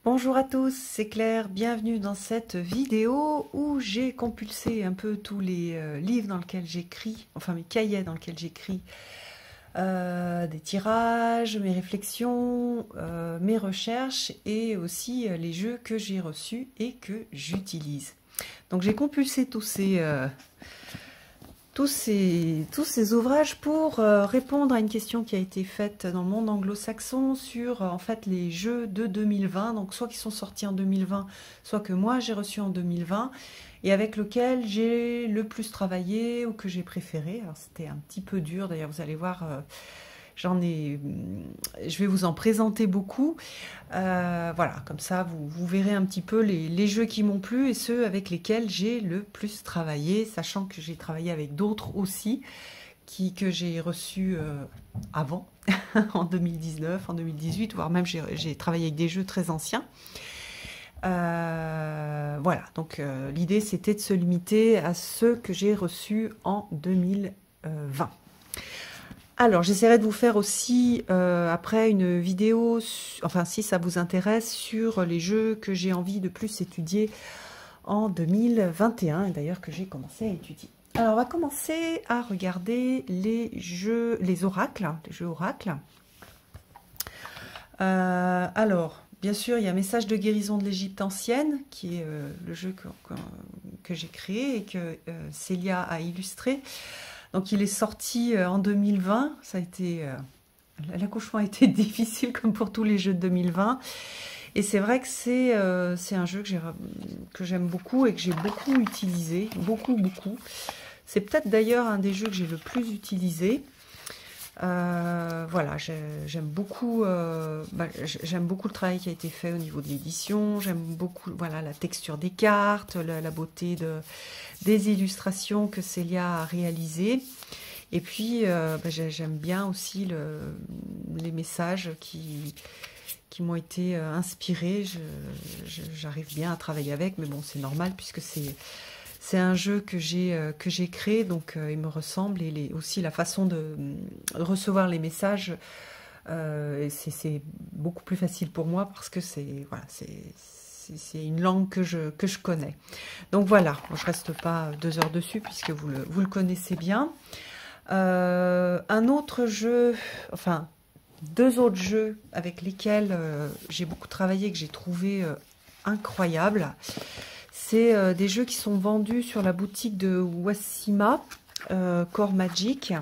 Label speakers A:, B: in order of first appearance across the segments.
A: Bonjour à tous, c'est Claire, bienvenue dans cette vidéo où j'ai compulsé un peu tous les livres dans lesquels j'écris, enfin mes cahiers dans lesquels j'écris des tirages, mes réflexions, mes recherches et aussi les jeux que j'ai reçus et que j'utilise. Donc j'ai compulsé tous ces ouvrages pour répondre à une question qui a été faite dans le monde anglo-saxon sur en fait les jeux de 2020, donc soit qui sont sortis en 2020, soit que moi j'ai reçu en 2020 et avec lequel j'ai le plus travaillé ou que j'ai préféré. Alors c'était un petit peu dur, d'ailleurs vous allez voir, je vais vous en présenter beaucoup. Voilà, comme ça vous verrez un petit peu les jeux qui m'ont plu et ceux avec lesquels j'ai le plus travaillé, sachant que j'ai travaillé avec d'autres aussi que j'ai reçus avant, en 2019, en 2018, voire même j'ai travaillé avec des jeux très anciens. Voilà, donc l'idée c'était de se limiter à ceux que j'ai reçus en 2020. Alors, j'essaierai de vous faire aussi après une vidéo, enfin si ça vous intéresse, sur les jeux que j'ai envie de plus étudier en 2021, et d'ailleurs que j'ai commencé à étudier. Alors, on va commencer à regarder les jeux oracles. Alors, bien sûr, il y a Message de guérison de l'Égypte ancienne, qui est le jeu que j'ai créé et que Célia a illustré. Donc il est sorti en 2020, ça a été l'accouchement a été difficile comme pour tous les jeux de 2020. Et c'est vrai que c'est un jeu que j'aime beaucoup et que j'ai beaucoup utilisé, beaucoup. C'est peut-être d'ailleurs un des jeux que j'ai le plus utilisé. Voilà, j'aime beaucoup le travail qui a été fait au niveau de l'édition. J'aime beaucoup voilà, la texture des cartes, la beauté des illustrations que Célia a réalisées. Et puis, j'aime bien aussi les messages qui m'ont été inspirés. J'arrive bien à travailler avec, mais bon, c'est normal puisque c'est un jeu que j'ai créé, donc il me ressemble, et aussi la façon de recevoir les messages, c'est beaucoup plus facile pour moi parce que c'est une langue que je connais. Donc voilà, je reste pas 2 heures dessus puisque vous le connaissez bien. Un autre jeu, enfin 2 autres jeux avec lesquels j'ai beaucoup travaillé, que j'ai trouvé incroyable. C'est des jeux qui sont vendus sur la boutique de Wasima, Core Magic.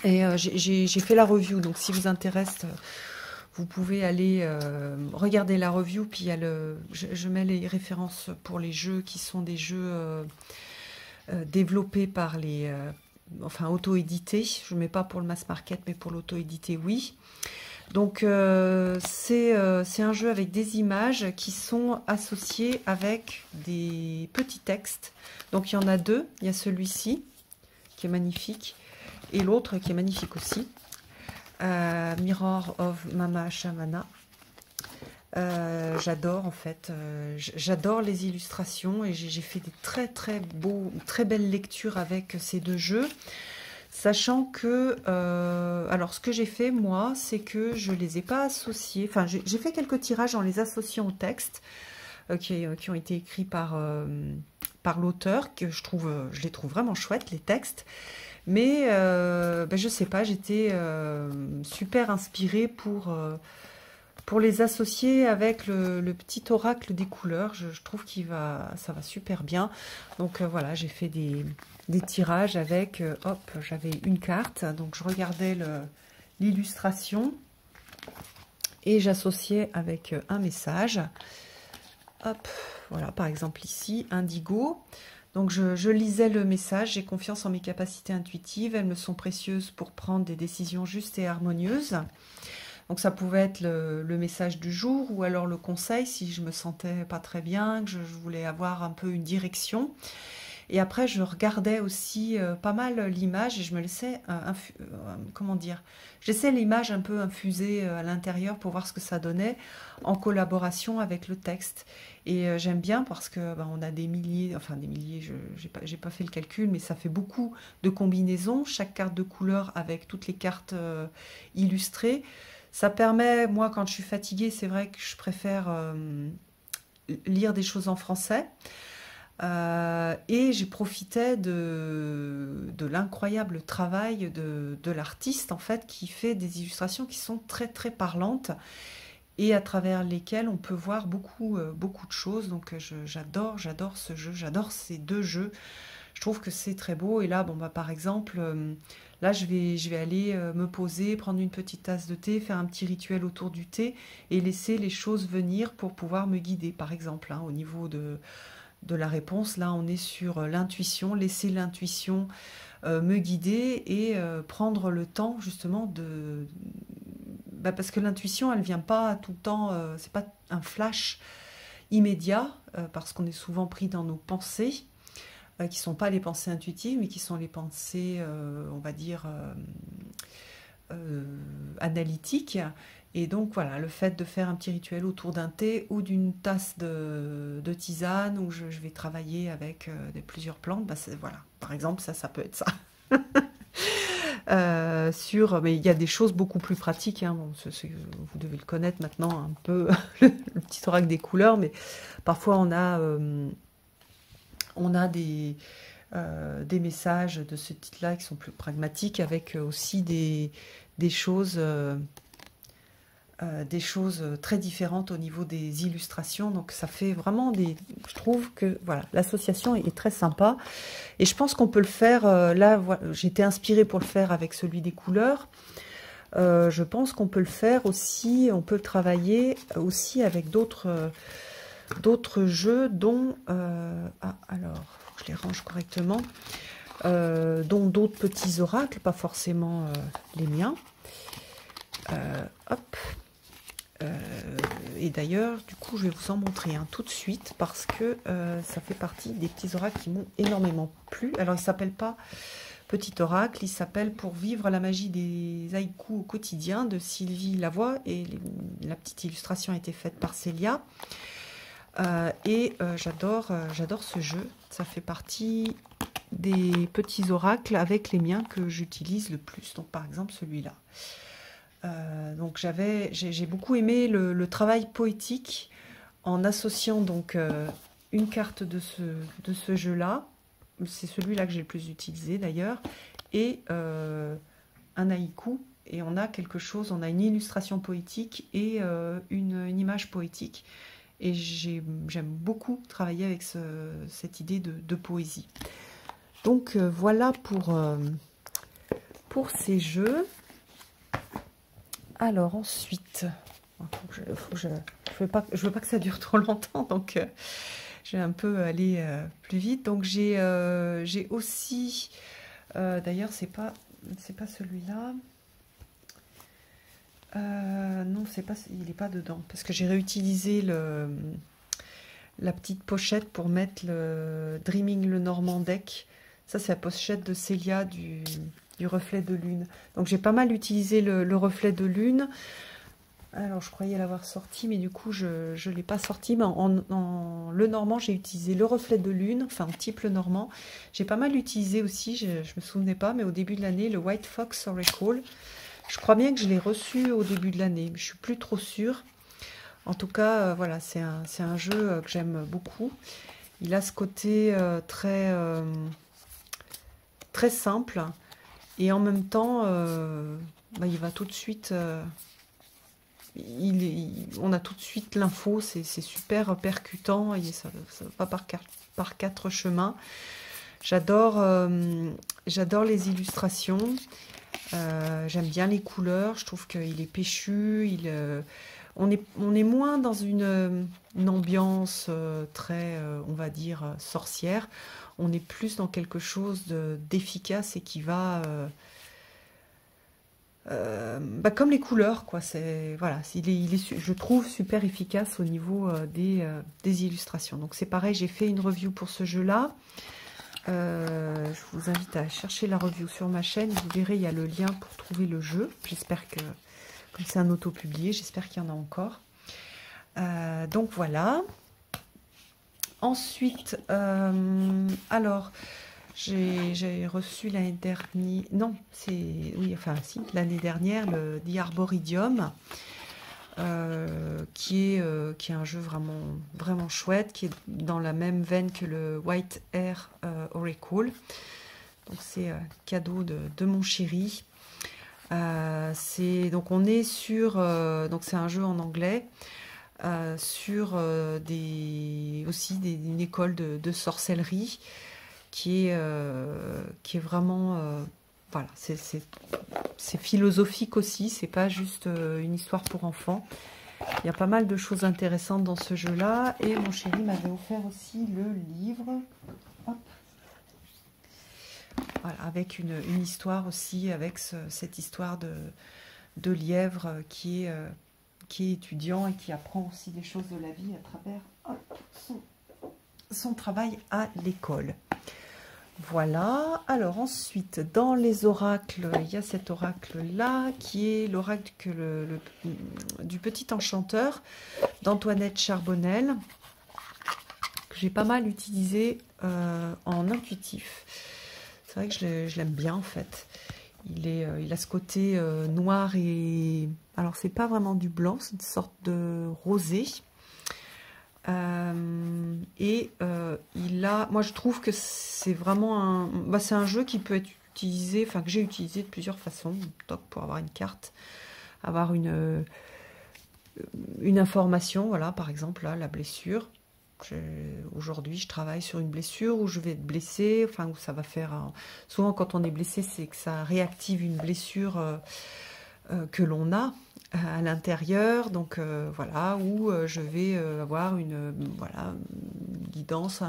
A: Et j'ai fait la review, donc si vous intéresse, vous pouvez aller regarder la review. Puis il y a je mets les références pour les jeux qui sont des jeux développés par enfin auto-édités. Je ne mets pas pour le mass market, mais pour l'auto-édité, oui. Donc c'est un jeu avec des images qui sont associées avec des petits textes. Donc il y en a 2, il y a celui-ci qui est magnifique et l'autre qui est magnifique aussi. Mirror of Mama Shamana. J'adore en fait, j'adore les illustrations et j'ai fait des très belles lectures avec ces 2 jeux. Sachant que, alors ce que j'ai fait moi, c'est que je les ai pas associés, enfin j'ai fait quelques tirages en les associant au texte qui ont été écrits par l'auteur, que je les trouve vraiment chouettes les textes, mais je sais pas, j'étais super inspirée pour les associer avec le petit oracle des couleurs. Je trouve ça va super bien. Donc voilà, j'ai fait des tirages avec, hop, j'avais une carte, donc je regardais l'illustration et j'associais avec un message. Hop, voilà, par exemple ici, indigo. Donc je lisais le message, j'ai confiance en mes capacités intuitives, elles me sont précieuses pour prendre des décisions justes et harmonieuses. Donc ça pouvait être le message du jour ou alors le conseil si je me sentais pas très bien, que je voulais avoir un peu une direction. Et après, je regardais aussi pas mal l'image et je me laissais, comment dire, je laissais l'image un peu infuser à l'intérieur pour voir ce que ça donnait en collaboration avec le texte. Et j'aime bien parce que on a des milliers, j'ai pas fait le calcul, mais ça fait beaucoup de combinaisons. Chaque carte de couleur avec toutes les cartes illustrées, Ça permet, moi, quand je suis fatiguée, c'est vrai que je préfère lire des choses en français. Et j'ai profité de l'incroyable travail de l'artiste, en fait, qui fait des illustrations qui sont très, très parlantes et à travers lesquelles on peut voir beaucoup, beaucoup de choses. Donc, j'adore ce jeu, j'adore ces deux jeux. Je trouve que c'est très beau. Et là, bon, bah, par exemple, là, je vais aller me poser, prendre une petite tasse de thé, faire un petit rituel autour du thé et laisser les choses venir pour pouvoir me guider, par exemple, hein, au niveau de la réponse. Là, on est sur l'intuition, laisser l'intuition me guider et prendre le temps justement de... Bah, parce que l'intuition, elle vient pas tout le temps, c'est pas un flash immédiat, parce qu'on est souvent pris dans nos pensées, qui sont pas les pensées intuitives, mais qui sont les pensées, on va dire, analytiques. Et donc voilà, le fait de faire un petit rituel autour d'un thé ou d'une tasse de tisane où je vais travailler avec plusieurs plantes, bah voilà, par exemple, ça peut être ça. Mais il y a des choses beaucoup plus pratiques, hein. Bon, vous devez le connaître maintenant un peu, le petit oracle des couleurs, mais parfois on a des messages de ce type-là qui sont plus pragmatiques, avec aussi des choses très différentes au niveau des illustrations. Donc ça fait vraiment je trouve que voilà, l'association est très sympa. Et je pense qu'on peut le faire, là, voilà, j'ai été inspirée pour le faire avec celui des couleurs. Je pense qu'on peut le faire aussi, on peut le travailler aussi avec d'autres jeux, dont... alors, je les range correctement. Dont d'autres petits oracles, pas forcément les miens. Hop. Et d'ailleurs, du coup, je vais vous en montrer un tout de suite parce que ça fait partie des petits oracles qui m'ont énormément plu. Alors, il ne s'appelle pas Petit Oracle, il s'appelle Pour vivre la magie des haïkus au quotidien de Sylvie Lavoie, et la petite illustration a été faite par Célia. J'adore ce jeu. Ça fait partie des petits oracles avec les miens que j'utilise le plus. Donc, par exemple, celui-là. Donc j'ai beaucoup aimé le travail poétique en associant donc une carte de ce jeu-là, c'est celui-là que j'ai le plus utilisé d'ailleurs, et un haïku, et on a quelque chose, on a une illustration poétique et une image poétique, et j'aime beaucoup travailler avec cette idée de poésie. Donc voilà pour ces jeux. Alors ensuite, je veux pas que ça dure trop longtemps, donc je vais un peu aller plus vite. Donc j'ai aussi, d'ailleurs c'est pas celui-là. Non, il n'est pas dedans, parce que j'ai réutilisé la petite pochette pour mettre le Dreaming le Normand deck. Ça, c'est la pochette de Célia du reflet de lune. Donc j'ai pas mal utilisé le reflet de lune. Alors je croyais l'avoir sorti, mais du coup je ne l'ai pas sorti. Mais en le normand, j'ai utilisé le reflet de lune, enfin type le normand. J'ai pas mal utilisé aussi, je me souvenais pas, mais au début de l'année, le White Fox Oracle. Je crois bien que je l'ai reçu au début de l'année, mais je suis plus trop sûre. En tout cas, voilà, c'est un jeu que j'aime beaucoup. Il a ce côté très simple. Et en même temps, il va tout de suite... on a tout de suite l'info, c'est super percutant, et ça va par quatre chemins. J'adore les illustrations, j'aime bien les couleurs, je trouve qu'il est péchu, on est moins dans une ambiance très, on va dire, sorcière. On est plus dans quelque chose d'efficace et qui va... comme les couleurs, quoi. Voilà, il est, je trouve, super efficace au niveau des illustrations. Donc c'est pareil, j'ai fait une review pour ce jeu-là. Je vous invite à chercher la review sur ma chaîne. Vous verrez, il y a le lien pour trouver le jeu. J'espère que, comme c'est un auto-publié, j'espère qu'il y en a encore. Donc voilà. Ensuite, alors, J'ai reçu l'année dernière, non, c'est, oui, enfin si, l'année dernière, le The Arboridium, qui est un jeu vraiment, vraiment chouette, qui est dans la même veine que le White Air Oracle. Donc c'est cadeau de mon chéri. Donc on est sur, donc c'est un jeu en anglais, sur une école de sorcellerie qui est vraiment, voilà, c'est philosophique aussi, c'est pas juste une histoire pour enfants. Il y a pas mal de choses intéressantes dans ce jeu-là, et mon chéri m'avait offert aussi le livre. Hop. Voilà, avec une histoire aussi, avec cette histoire de lièvre qui est étudiant et qui apprend aussi des choses de la vie à travers son travail à l'école. Voilà. Alors ensuite, dans les oracles, il y a cet oracle-là, qui est l'oracle du petit enchanteur d'Antoinette Charbonnel, que j'ai pas mal utilisé en intuitif. C'est vrai que je l'aime bien en fait. Il a ce côté noir et... Alors c'est pas vraiment du blanc, c'est une sorte de rosé. Moi je trouve que c'est vraiment c'est un jeu qui peut être utilisé, enfin que j'ai utilisé de plusieurs façons, donc pour avoir une carte, avoir une information, voilà, par exemple là, la blessure. Aujourd'hui je travaille sur une blessure où je vais être blessée, enfin où ça va faire souvent quand on est blessé, c'est que ça réactive une blessure que l'on a à l'intérieur, donc voilà, où je vais avoir une guidance,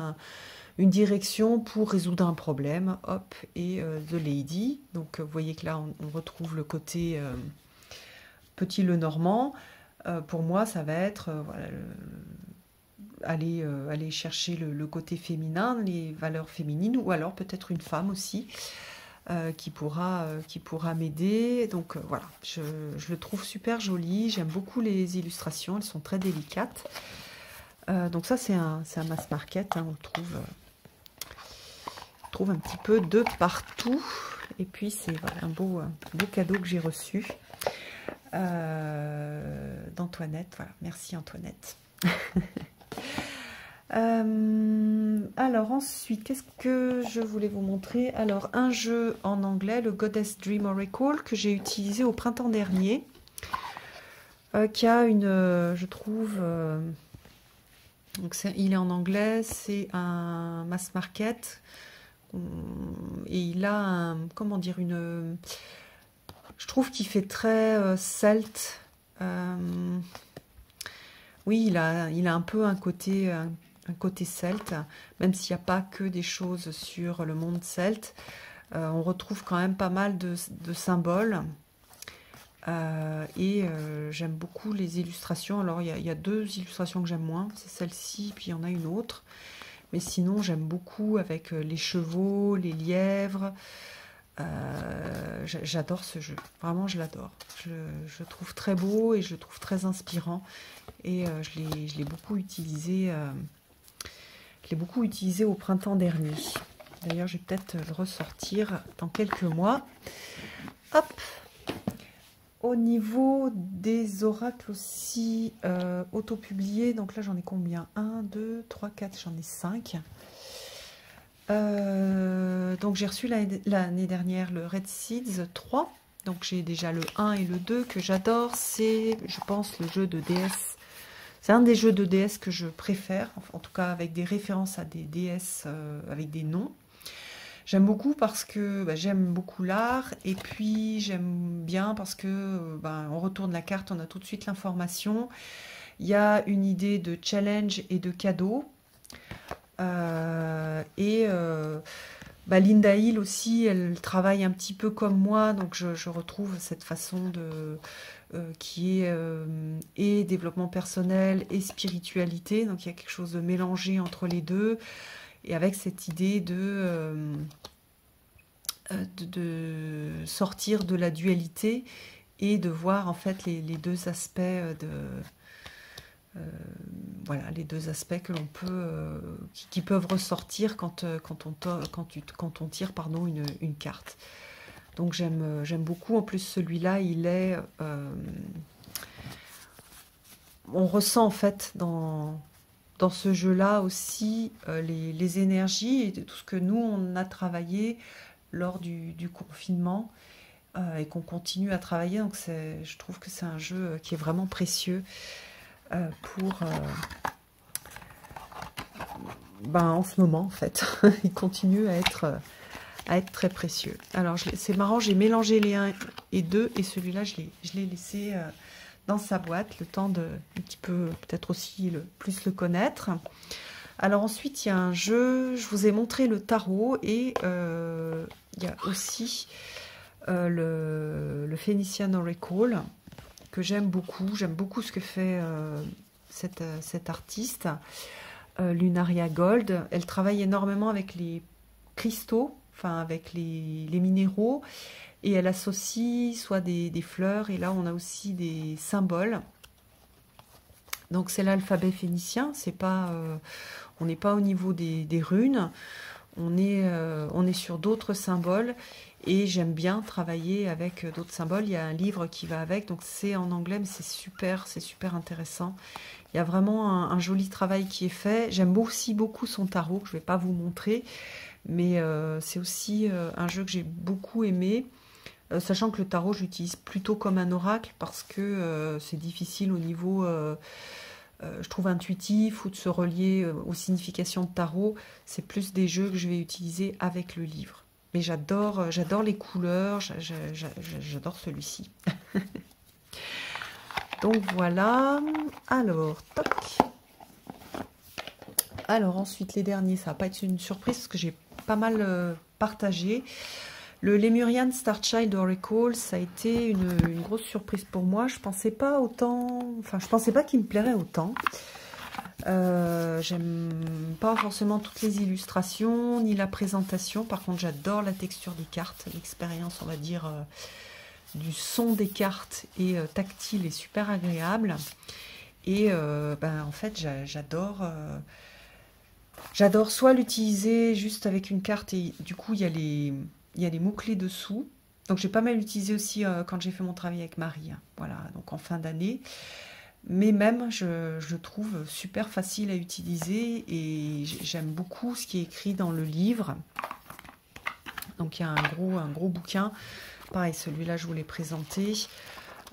A: une direction pour résoudre un problème, hop, et The Lady. Donc vous voyez que là on retrouve le côté petit Lenormand. Pour moi ça va être voilà, aller chercher le côté féminin, les valeurs féminines, ou alors peut-être une femme aussi, qui pourra m'aider. Donc voilà, je le trouve super joli, j'aime beaucoup les illustrations, elles sont très délicates. Donc ça c'est un mass market, hein, on le trouve un petit peu de partout. Et puis c'est voilà, un beau cadeau que j'ai reçu d'Antoinette. Voilà, merci Antoinette. Alors ensuite, qu'est-ce que je voulais vous montrer? Alors un jeu en anglais, le Goddess Dream Oracle, que j'ai utilisé au printemps dernier, qui a je trouve, donc il est en anglais, c'est un mass market, et il a comment dire, je trouve qu'il fait très celte. Oui, il a un peu un côté celte, même s'il n'y a pas que des choses sur le monde celte. On retrouve quand même pas mal de symboles. J'aime beaucoup les illustrations. Alors, il y a deux illustrations que j'aime moins. C'est celle-ci, puis il y en a une autre. Mais sinon, j'aime beaucoup avec les chevaux, les lièvres. J'adore ce jeu. Vraiment, je l'adore. Je le trouve très beau et je le trouve très inspirant. Et je l'ai beaucoup utilisé. Je l'ai beaucoup utilisé au printemps dernier. D'ailleurs, je vais peut-être le ressortir dans quelques mois. Hop! Au niveau des oracles aussi auto-publiés, donc là j'en ai combien? 1, 2, 3, 4, j'en ai 5. Donc j'ai reçu l'année dernière le Red Seeds 3. Donc j'ai déjà le 1 et le 2 que j'adore. C'est, je pense, le jeu de déesse. C'est un des jeux de déesse que je préfère, en tout cas avec des références à des déesses avec des noms. J'aime beaucoup parce que j'aime beaucoup l'art, et puis j'aime bien parce que on retourne la carte, on a tout de suite l'information. Il y a une idée de challenge et de cadeau. Linda Hill aussi, elle travaille un petit peu comme moi, donc je retrouve cette façon qui est et développement personnel et spiritualité, donc il y a quelque chose de mélangé entre les deux, et avec cette idée de sortir de la dualité et de voir en fait les deux aspects voilà, les deux aspects que l'on peut, qui peuvent ressortir quand on tire pardon, une carte. Donc j'aime beaucoup. En plus, celui-là, on ressent en fait dans ce jeu-là aussi les énergies et tout ce que nous, on a travaillé lors du confinement et qu'on continue à travailler. Donc je trouve que c'est un jeu qui est vraiment précieux pour... en ce moment, en fait. Il continue à être très précieux. Alors, c'est marrant, j'ai mélangé les 1 et 2 et celui-là, je l'ai laissé dans sa boîte, le temps de un petit peu, peut-être aussi plus le connaître. Alors ensuite, il y a un jeu, je vous ai montré le tarot et il y a aussi le Phoenician Oracle que j'aime beaucoup. J'aime beaucoup ce que fait cette artiste, Lunaria Gold. Elle travaille énormément avec les cristaux, enfin avec les minéraux, et elle associe soit des fleurs, et là on a aussi des symboles. Donc c'est l'alphabet phénicien, c'est pas, on n'est pas au niveau des runes, on est sur d'autres symboles, et j'aime bien travailler avec d'autres symboles. Il y a un livre qui va avec, donc c'est en anglais, mais c'est super intéressant. Il y a vraiment un joli travail qui est fait. J'aime aussi beaucoup son tarot, que je ne vais pas vous montrer, mais c'est aussi un jeu que j'ai beaucoup aimé, sachant que le tarot, j'utilise plutôt comme un oracle, parce que c'est difficile au niveau... je trouve intuitif, ou de se relier aux significations de tarot. C'est plus des jeux que je vais utiliser avec le livre. Mais j'adore les couleurs, j'adore celui-ci. Donc voilà. Alors, toc. Alors ensuite, les derniers, ça va pas être une surprise parce que j'ai pas mal partagé. Le Lemurian Starchild Oracle, ça a été une grosse surprise pour moi. Je pensais pas autant, enfin je pensais pas qu'il me plairait autant. J'aime pas forcément toutes les illustrations ni la présentation. Par contre, j'adore la texture des cartes, l'expérience, on va dire, du son des cartes et tactile est super agréable. Et en fait, j'adore soit l'utiliser juste avec une carte et du coup il y a les mots-clés dessous. Donc j'ai pas mal utilisé aussi quand j'ai fait mon travail avec Marie. Hein. Voilà, donc en fin d'année. Mais même, je le trouve super facile à utiliser et j'aime beaucoup ce qui est écrit dans le livre. Donc il y a un gros bouquin. Pareil, celui-là, je vous l'ai présenté.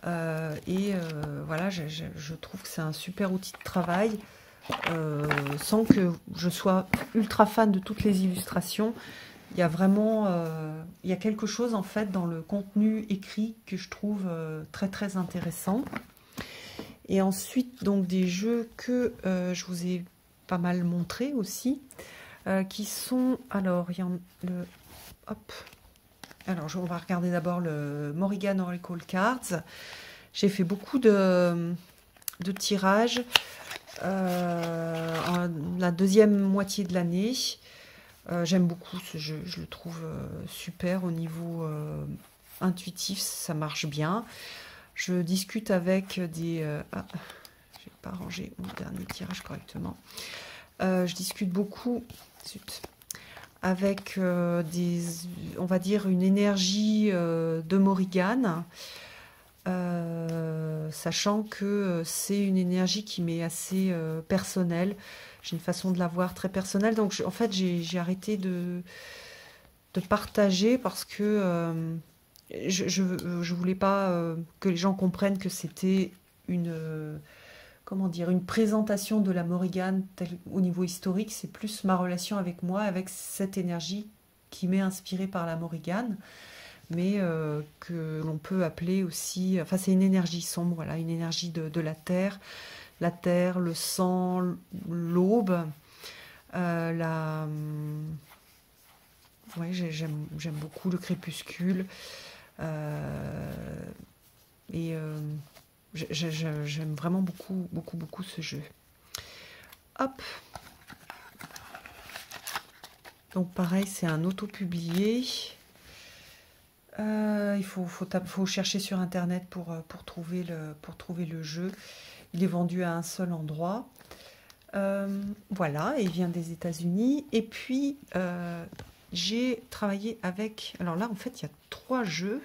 A: Voilà, je trouve que c'est un super outil de travail. Sans que je sois ultra fan de toutes les illustrations, il y a vraiment il y a quelque chose en fait dans le contenu écrit que je trouve très intéressant. Et ensuite donc des jeux que je vous ai pas mal montré aussi, qui sont, alors il y en le hop, alors on va regarder d'abord le Morrigan Oracle Cards. J'ai fait beaucoup de tirages la deuxième moitié de l'année. J'aime beaucoup ce jeu, je le trouve super au niveau intuitif, ça marche bien. Je discute avec des... j'ai pas rangé mon dernier tirage correctement. Je discute beaucoup avec on va dire une énergie de Morrigan. Sachant que c'est une énergie qui m'est assez personnelle. J'ai une façon de la voir très personnelle. Donc, en fait, j'ai arrêté de partager parce que je voulais pas que les gens comprennent que c'était comment dire, une présentation de la Morrigan au niveau historique. C'est plus ma relation avec moi, avec cette énergie qui m'est inspirée par la Morrigan, mais que l'on peut appeler aussi, enfin c'est une énergie sombre, voilà, une énergie de la terre, le sang, l'aube, ouais, j'aime beaucoup le crépuscule, et j'aime vraiment beaucoup ce jeu. Hop. Donc pareil, c'est un auto-publié. Il faut chercher sur internet pour trouver le jeu. Il est vendu à un seul endroit. Voilà, il vient des États-Unis. Et puis, j'ai travaillé avec... Alors là, en fait, il y a 3 jeux.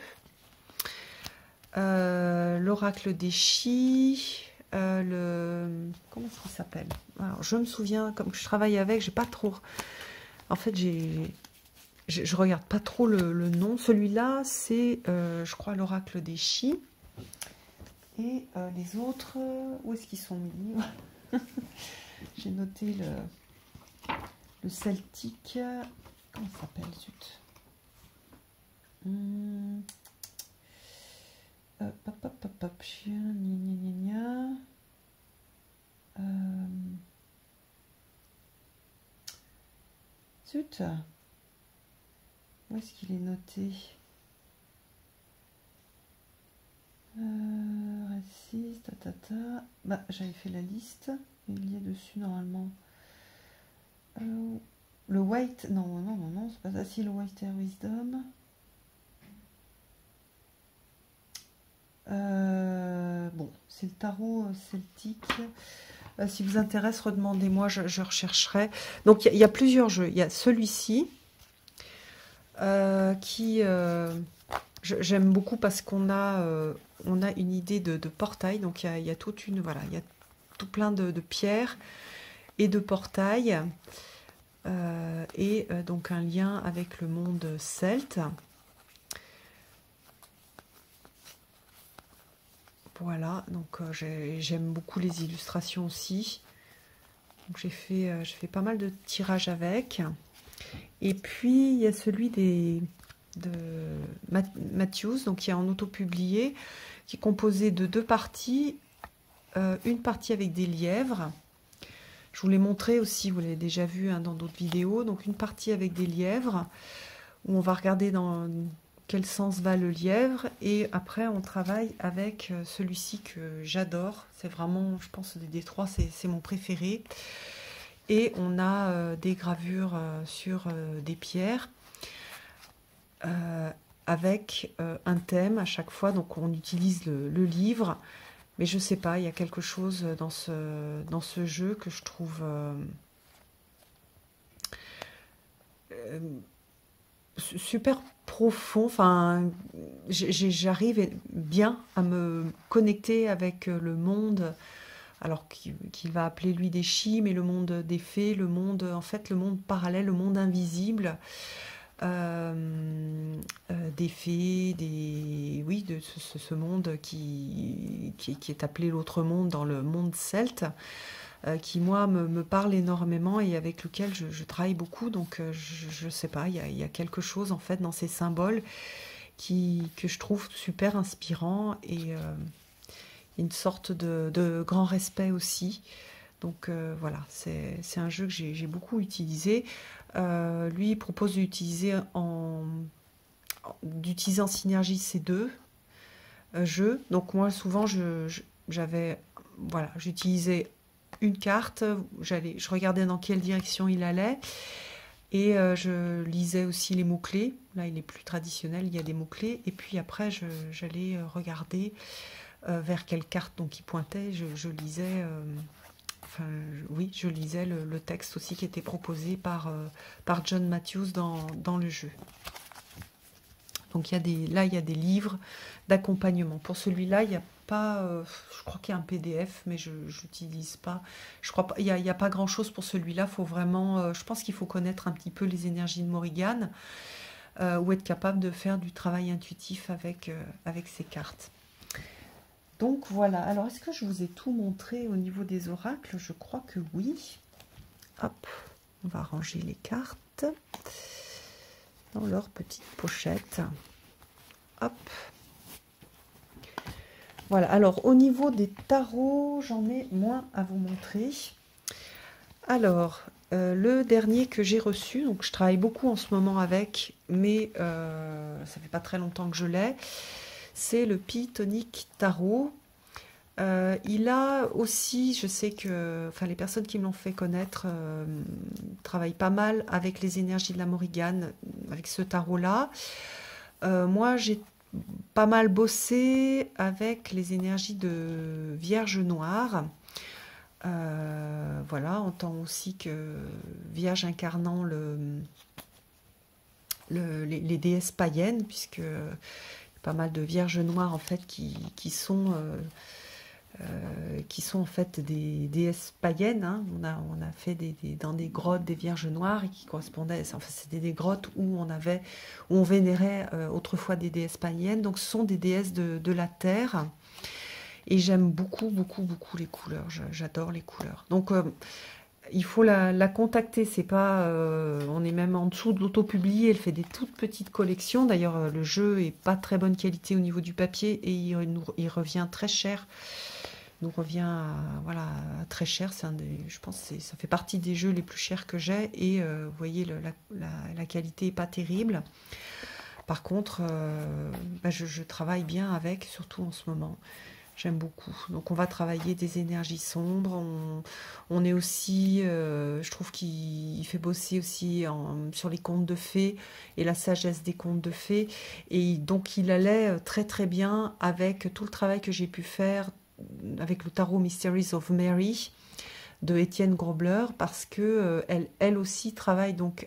A: L'Oracle des Chi, comment est-ce qu'il s'appelle? Alors, je me souviens, comme je travaille avec, j'ai pas trop... En fait, je regarde pas trop le nom. Celui-là, c'est, je crois, l'Oracle des Chi. Et les autres, où est-ce qu'ils sont mis? J'ai noté le celtique. Comment ça s'appelle, zut? Hop, hop, hop, hop, hop. Gna, gna, gna, gna. Zut. Où est-ce qu'il est noté? Raciste, tatata. Bah, j'avais fait la liste. Il y a dessus normalement. Le White. Non, non, non, non, c'est pas ça. Si, le White Air Wisdom. Bon, c'est le tarot celtique. Si vous intéresse, redemandez-moi, je rechercherai. Donc, il y a plusieurs jeux. Il y a celui-ci qui... j'aime beaucoup parce qu'on a, une idée de portail. Donc, il y a toute une... Voilà, il y a tout plein de pierres et de portails. Donc, un lien avec le monde celte. Voilà, donc j'aime beaucoup les illustrations aussi. Donc j'ai fait pas mal de tirages avec. Et puis il y a celui de Matthews, donc qui est en auto-publié, qui est composé de 2 parties. Une partie avec des lièvres. Je vous l'ai montré aussi, vous l'avez déjà vu dans d'autres vidéos. Donc une partie avec des lièvres, où on va regarder dans quel sens va le lièvre, et après on travaille avec celui-ci que j'adore, c'est vraiment, je pense, des 3, c'est mon préféré, et on a des gravures sur des pierres avec un thème à chaque fois, donc on utilise le livre, mais je sais pas, il y a quelque chose dans ce jeu que je trouve super profond. Enfin, j'arrive bien à me connecter avec le monde, alors qu'il va appeler lui des chi, mais le monde des fées, le monde, en fait, le monde parallèle, le monde invisible, des fées, oui, de ce monde qui est appelé l'autre monde dans le monde celte. Qui, moi, me parle énormément et avec lequel je travaille beaucoup. Donc, je ne sais pas, il y a quelque chose, en fait, dans ces symboles que je trouve super inspirant, et une sorte de grand respect aussi. Donc, voilà, c'est un jeu que j'ai beaucoup utilisé. Lui, il propose d'utiliser en synergie ces 2 jeux. Donc, moi, souvent, j'utilisais une carte, je regardais dans quelle direction il allait, et je lisais aussi les mots-clés. Là, il est plus traditionnel, il y a des mots-clés, et puis après, j'allais regarder vers quelle carte donc il pointait. Je lisais, oui, je lisais le texte aussi qui était proposé par John Matthews dans le jeu. Donc, là, il y a des livres d'accompagnement. Pour celui-là, il n'y a pas... je crois qu'il y a un PDF, mais je n'utilise pas. Je crois pas, il n'y a pas grand-chose pour celui-là. Faut vraiment, je pense qu'il faut connaître un petit peu les énergies de Morrigan, ou être capable de faire du travail intuitif avec ces cartes. Donc, voilà. Alors, est-ce que je vous ai tout montré au niveau des oracles? Je crois que oui. Hop, on va ranger les cartes dans leur petite pochette. Hop. Voilà, alors au niveau des tarots, j'en ai moins à vous montrer. Alors, le dernier que j'ai reçu, donc je travaille beaucoup en ce moment avec, mais ça fait pas très longtemps que je l'ai, c'est le Pitonic Tarot. Il a aussi, je sais que les personnes qui me l'ont fait connaître travaillent pas mal avec les énergies de la Morrigan, avec ce tarot-là. Moi, j'ai pas mal bossé avec les énergies de Vierge Noire. voilà, on entend aussi que Vierge incarnant les déesses païennes, puisque pas mal de Vierges noires en fait qui sont en fait des déesses païennes. Hein. On a fait dans des grottes des Vierges noires et qui correspondaient, enfin c'était des grottes où on vénérait autrefois des déesses païennes. Donc ce sont des déesses de la terre. Et j'aime beaucoup, beaucoup, beaucoup les couleurs. J'adore les couleurs. Donc, il faut la contacter. C'est pas, on est même en dessous de l'auto-publié. Elle fait des toutes petites collections. D'ailleurs, le jeu est pas très bonne qualité au niveau du papier et il revient très cher. Il nous revient voilà, très cher. Je pense que ça fait partie des jeux les plus chers que j'ai. Et vous voyez, la qualité est pas terrible. Par contre, je travaille bien avec, surtout en ce moment. J'aime beaucoup. Donc on va travailler des énergies sombres. On est aussi, je trouve qu'il fait bosser aussi sur les contes de fées et la sagesse des contes de fées. Et donc il allait très très bien avec tout le travail que j'ai pu faire avec le tarot Mysteries of Mary de Étienne Grobler, parce que elle aussi travaille donc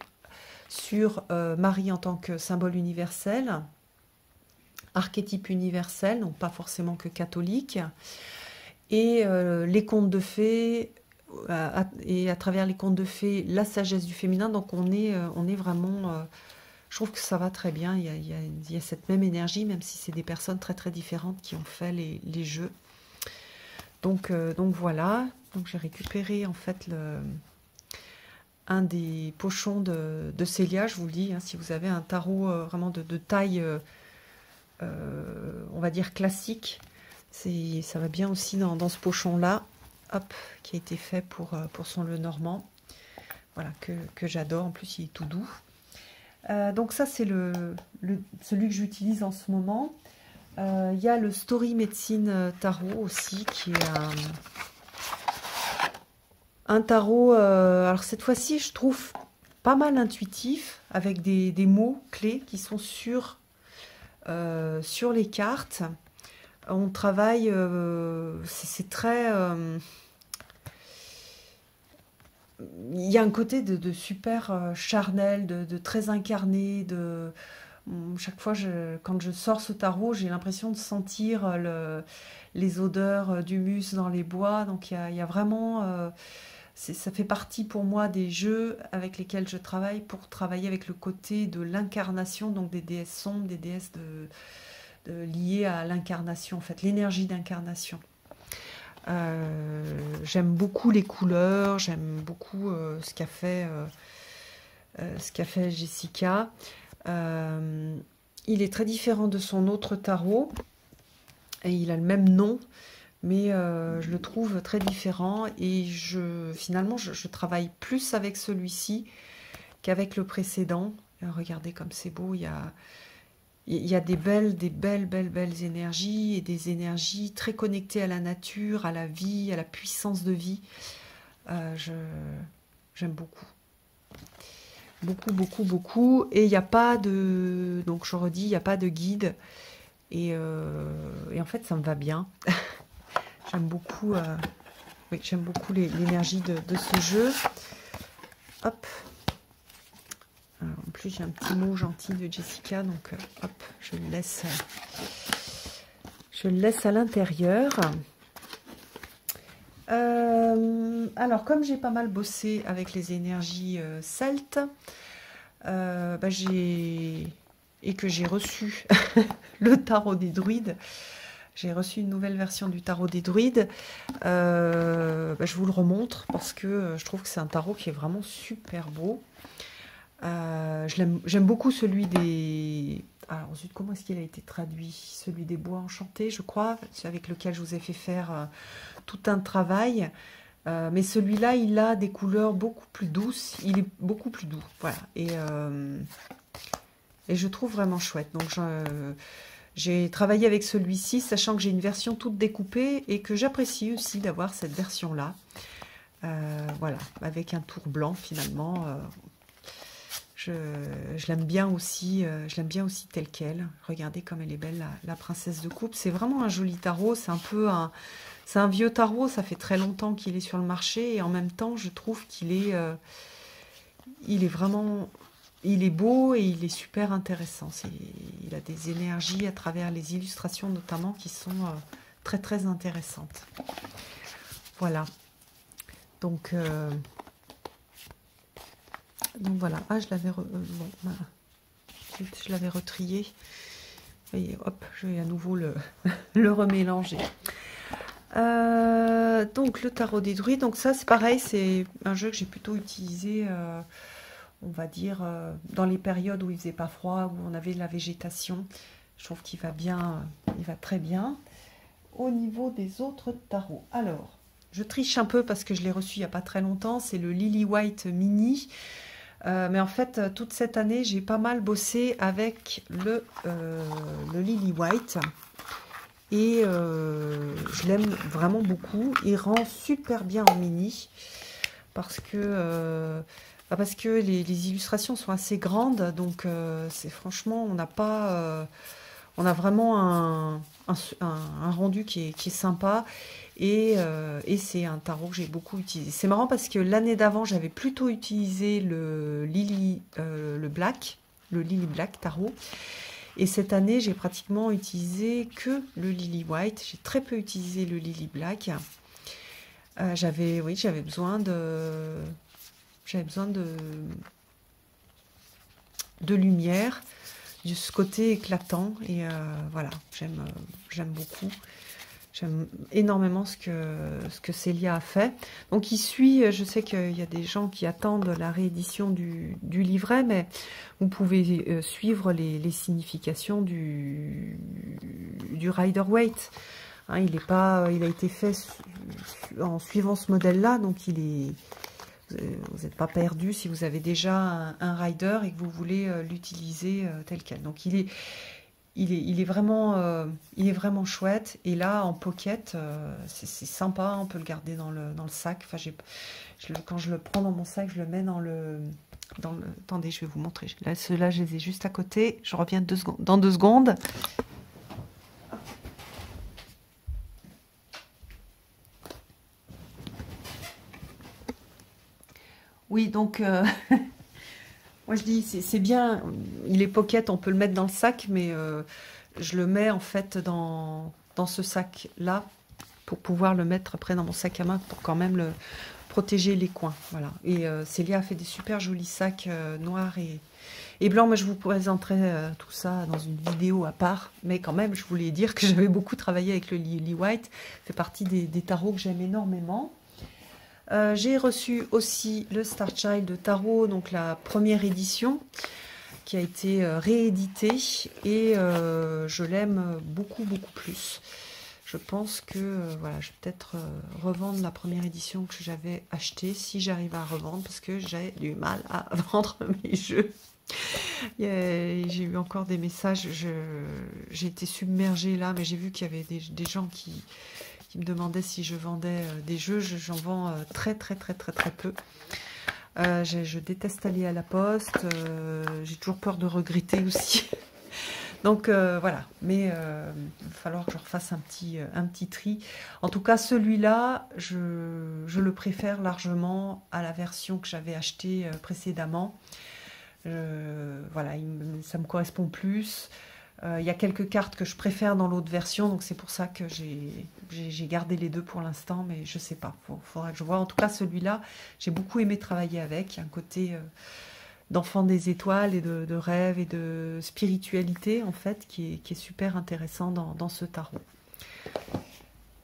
A: sur Marie en tant que symbole universel, archétype universel, donc pas forcément que catholique, et les contes de fées, et à travers les contes de fées, la sagesse du féminin. Donc on est vraiment, je trouve que ça va très bien. Il y a cette même énergie, même si c'est des personnes très très différentes qui ont fait les jeux. Donc voilà. Donc j'ai récupéré en fait un des pochons de Célia. Je vous le dis, hein, si vous avez un tarot vraiment de taille, on va dire classique, ça va bien aussi dans ce pochon là, hop, qui a été fait pour son Lenormand, voilà, que j'adore. En plus il est tout doux. Donc ça c'est celui que j'utilise en ce moment. Il y a le Story Medicine Tarot aussi, qui est un tarot, alors cette fois-ci je trouve pas mal intuitif, avec des mots clés qui sont sur les cartes. On travaille, c'est très... il y a un côté de super charnel, de très incarné. Chaque fois, quand je sors ce tarot, j'ai l'impression de sentir les odeurs d'humus dans les bois. Donc il y a vraiment... ça fait partie pour moi des jeux avec lesquels je travaille, pour travailler avec le côté de l'incarnation, donc des déesses sombres, des déesses liées à l'incarnation, en fait, l'énergie d'incarnation. J'aime beaucoup les couleurs, j'aime beaucoup ce qu'a fait Jessica. Il est très différent de son autre tarot et il a le même nom, mais je le trouve très différent, et finalement je travaille plus avec celui-ci qu'avec le précédent. Regardez comme c'est beau, il y a des belles énergies, et des énergies très connectées à la nature, à la vie, à la puissance de vie. J'aime beaucoup. Beaucoup. Et il n'y a pas de... Donc je redis, il n'y a pas de guide. Et en fait, ça me va bien. J'aime beaucoup, j'aime beaucoup l'énergie de ce jeu. Hop. En plus, j'ai un petit mot gentil de Jessica, donc hop, je le laisse à l'intérieur. Alors, comme j'ai pas mal bossé avec les énergies celtes, et que j'ai reçu le tarot des druides, j'ai reçu une nouvelle version du tarot des druides, je vous le remontre parce que je trouve que c'est un tarot qui est vraiment super beau. J'aime beaucoup celui des... Alors, zut, comment est-ce qu'il a été traduit? Celui des bois enchantés, je crois, avec lequel je vous ai fait faire tout un travail. Mais celui-là, il a des couleurs beaucoup plus douces. Il est beaucoup plus doux, voilà. Et je trouve vraiment chouette. Donc, j'ai travaillé avec celui-ci, sachant que j'ai une version toute découpée et que j'apprécie aussi d'avoir cette version-là. Voilà, avec un tour blanc, finalement. Je l'aime bien aussi, telle quelle. Regardez comme elle est belle, la princesse de coupe. C'est vraiment un joli tarot. C'est un peu C'est un vieux tarot, ça fait très longtemps qu'il est sur le marché, et en même temps, je trouve il est vraiment, il est beau et il est super intéressant. Il a des énergies à travers les illustrations notamment qui sont très très intéressantes. Voilà. Donc voilà. Ah, je l'avais bon, voilà. Je l'avais retrié. Et hop, je vais à nouveau le remélanger. Donc le tarot des druides, donc ça c'est pareil, c'est un jeu que j'ai plutôt utilisé, on va dire, dans les périodes où il faisait pas froid, où on avait de la végétation. Je trouve qu'il va bien, il va très bien. Au niveau des autres tarots, alors, je triche un peu parce que je l'ai reçu il n'y a pas très longtemps, c'est le Lily White Mini. Mais en fait, toute cette année, j'ai pas mal bossé avec le Lily White. Et je l'aime vraiment beaucoup. Il rend super bien en mini parce que les illustrations sont assez grandes. Donc c'est franchement, on a vraiment un rendu qui est sympa. Et c'est un tarot que j'ai beaucoup utilisé. C'est marrant parce que l'année d'avant, j'avais plutôt utilisé le Lily Black tarot. Et cette année, j'ai pratiquement utilisé que le Lily White. J'ai très peu utilisé le Lily Black. J'avais besoin de lumière, de ce côté éclatant. Et voilà, j'aime beaucoup. J'aime énormément ce que Célia a fait. Donc il suit, je sais qu'il y a des gens qui attendent la réédition du livret, mais vous pouvez suivre les significations du Rider-Waite. Hein, il a été fait en suivant ce modèle-là, donc vous n'êtes pas perdu si vous avez déjà un Rider et que vous voulez l'utiliser tel quel. Donc il est vraiment chouette. Et là, en pocket, c'est sympa. On peut le garder dans le sac. Enfin, quand je le prends dans mon sac, je le mets dans le... Attendez, je vais vous montrer. Là, ceux-là, je les ai juste à côté. Je reviens dans 2 secondes. Oui, donc... moi, je dis, c'est bien. Il est pocket, on peut le mettre dans le sac, mais je le mets en fait dans ce sac-là pour pouvoir le mettre après dans mon sac à main pour quand même protéger les coins. Voilà. Et Célia a fait des super jolis sacs noirs et blancs. Mais je vous présenterai tout ça dans une vidéo à part. Mais quand même, je voulais dire que j'avais beaucoup travaillé avec le Lily White. Ça fait partie des tarots que j'aime énormément. J'ai reçu aussi le Star Child de Tarot, donc la première édition, qui a été rééditée, et je l'aime beaucoup, beaucoup plus. Je pense que voilà, je vais peut-être revendre la première édition que j'avais achetée, si j'arrive à revendre, parce que j'ai du mal à vendre mes jeux. J'ai eu encore des messages, j'ai été submergée là, mais j'ai vu qu'il y avait des gens qui me demandaient si je vendais des jeux. J'en vends très très très très très peu. Je déteste aller à la poste. J'ai toujours peur de regretter aussi. Donc voilà, mais il va falloir que je refasse un petit tri. En tout cas, celui-là, je le préfère largement à la version que j'avais achetée précédemment. Voilà, ça me correspond plus. Il y a quelques cartes que je préfère dans l'autre version, donc c'est pour ça que j'ai gardé les deux pour l'instant, mais je sais pas, faudra que je vois. En tout cas, celui-là, j'ai beaucoup aimé travailler avec. Il y a un côté d'enfant des étoiles et de rêve et de spiritualité, en fait, qui est super intéressant dans ce tarot.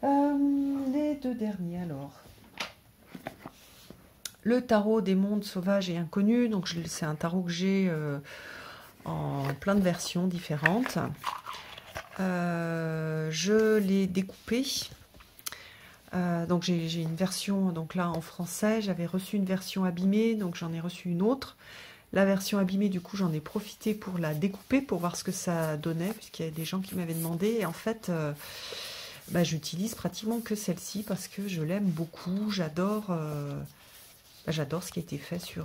A: Les 2 derniers, alors. Le tarot des mondes sauvages et inconnus, donc c'est un tarot que j'ai... en plein de versions différentes. Je l'ai découpé. Donc j'ai une version, donc là en français, j'avais reçu une version abîmée, donc j'en ai reçu une autre. La version abîmée, du coup, j'en ai profité pour la découper, pour voir ce que ça donnait, puisqu'il y a des gens qui m'avaient demandé. Et en fait, j'utilise pratiquement que celle-ci, parce que je l'aime beaucoup. J'adore ce qui a été fait sur...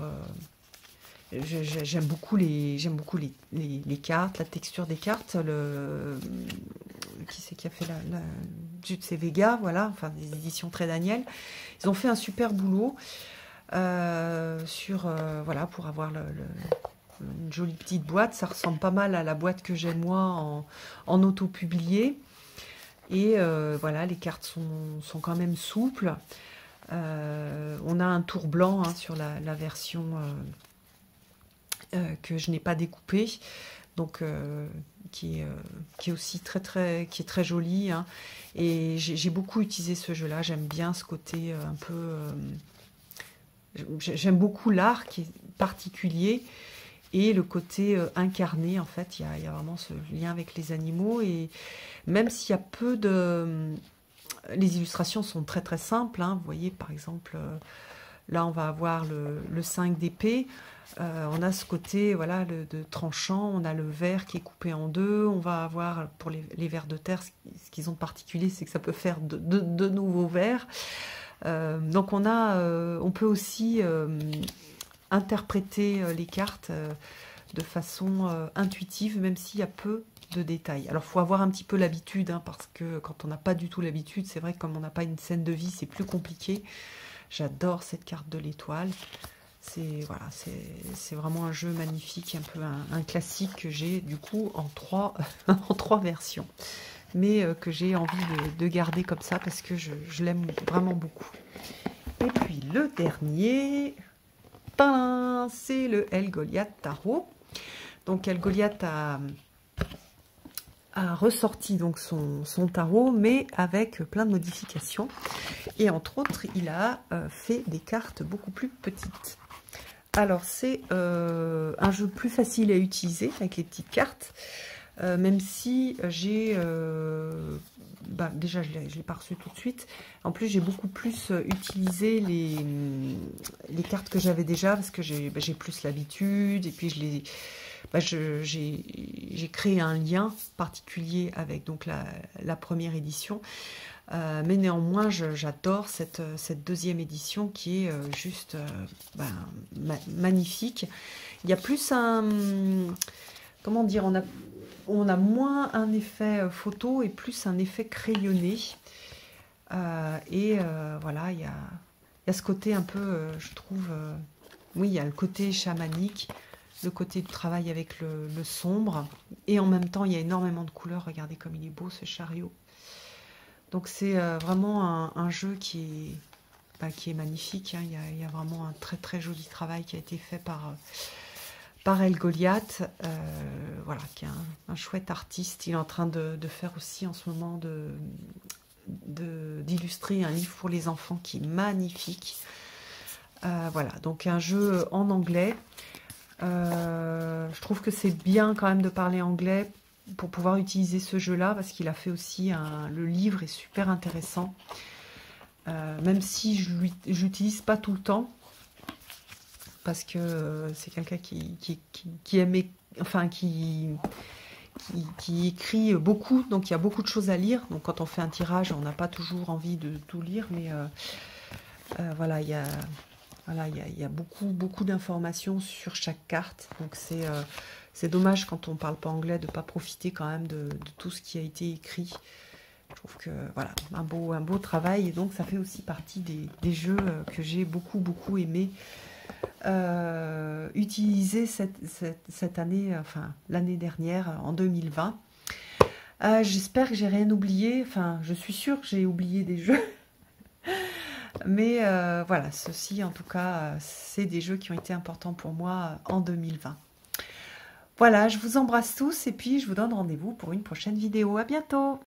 A: J'aime beaucoup les cartes, la texture des cartes, qui c'est qui a fait Zut, c'est Vega, voilà, enfin des éditions Très Daniel. Ils ont fait un super boulot voilà, pour avoir une jolie petite boîte. Ça ressemble pas mal à la boîte que j'ai moi en auto-publié. Et voilà, les cartes sont quand même souples. On a un tour blanc hein, sur la version que je n'ai pas découpée, donc qui est aussi qui est très joli. Hein. Et j'ai beaucoup utilisé ce jeu-là. J'aime bien ce côté un peu. J'aime beaucoup l'art qui est particulier. Et le côté incarné, en fait, il y a vraiment ce lien avec les animaux. Et même s'il y a peu de... Les illustrations sont très très simples. Hein. Vous voyez, par exemple, là, on va avoir le 5 d'épée. On a ce côté voilà, de tranchant. On a le verre qui est coupé en deux. On va avoir, pour les vers de terre, ce qu'ils ont de particulier, c'est que ça peut faire de nouveaux vers. Donc, on peut aussi... interpréter les cartes de façon intuitive, même s'il y a peu de détails. Alors, il faut avoir un petit peu l'habitude, hein, parce que quand on n'a pas du tout l'habitude, c'est vrai que comme on n'a pas une scène de vie, c'est plus compliqué. J'adore cette carte de l'étoile. Voilà, c'est vraiment un jeu magnifique, un peu un classique que j'ai du coup en trois versions. Mais que j'ai envie de garder comme ça parce que je l'aime vraiment beaucoup. Et puis le dernier... c'est le Helgoliath Tarot. Donc Helgoliath a ressorti donc son tarot, mais avec plein de modifications. Et entre autres, il a fait des cartes beaucoup plus petites. Alors c'est un jeu plus facile à utiliser avec les petites cartes, même si j'ai... déjà, je ne l'ai pas reçu tout de suite. En plus, j'ai beaucoup plus utilisé les cartes que j'avais déjà parce que j'ai plus l'habitude. Et puis, j'ai créé un lien particulier avec donc, la première édition. Mais néanmoins, j'adore cette deuxième édition qui est juste magnifique. Il y a plus un... Comment dire, on a moins un effet photo et plus un effet crayonné. Voilà, il y a ce côté un peu, je trouve... oui, il y a le côté chamanique, le côté du travail avec le sombre. Et en même temps, il y a énormément de couleurs. Regardez comme il est beau, ce chariot. Donc, c'est vraiment un jeu qui est magnifique. Hein. Il y a vraiment un très, très joli travail qui a été fait par Helgoliath, voilà, qui est un chouette artiste. Il est en train de faire aussi en ce moment d'illustrer un livre pour les enfants qui est magnifique. Voilà, donc un jeu en anglais. Je trouve que c'est bien quand même de parler anglais pour pouvoir utiliser ce jeu-là, parce qu'il a fait aussi le livre est super intéressant. Même si je l'utilise pas tout le temps, parce que c'est quelqu'un qui aimait, enfin qui écrit beaucoup, donc il y a beaucoup de choses à lire. Donc quand on fait un tirage, on n'a pas toujours envie de tout lire, mais voilà, il y a beaucoup d'informations sur chaque carte. Donc c'est dommage quand on parle pas anglais de pas profiter quand même de tout ce qui a été écrit. Je trouve que voilà, un beau travail, et donc ça fait aussi partie des jeux que j'ai beaucoup aimé utiliser cette année, enfin l'année dernière, en 2020. J'espère que j'ai rien oublié, enfin je suis sûre que j'ai oublié des jeux, mais voilà, ceci en tout cas, c'est des jeux qui ont été importants pour moi en 2020. Voilà, je vous embrasse tous et puis je vous donne rendez-vous pour une prochaine vidéo. À bientôt!